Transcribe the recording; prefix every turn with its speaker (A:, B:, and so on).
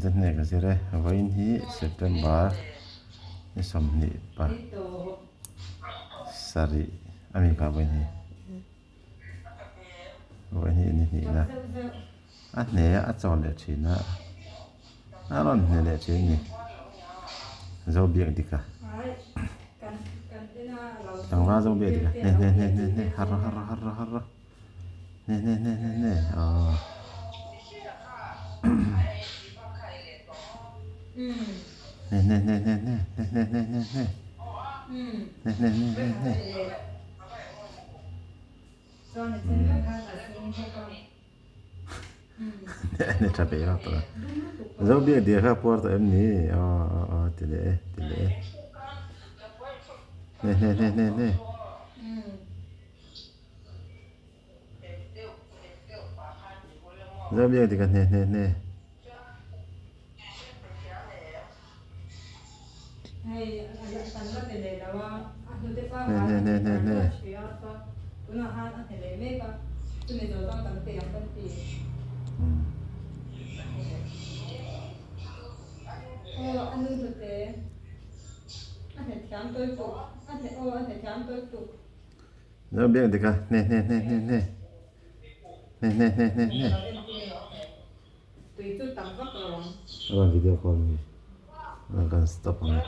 A: จะเนี่ยก็จะได้วันที่Septemberนี่สมนิปะสารีอเมริกาวันนี้นะอันเนี่ยอันจอดเลยชินะอันนั้นเนี่ยเลยชินี่จะเบียดดีกว่าจังหวะจะเบียดดีกว่าเนี่ยฮาร์เนี่ยอ๋อเนี่ยne sapeva però Zobia di rapporto emni tile ne Zobia di kan ne Zobia di kan ne Abang video call ni akan stop ni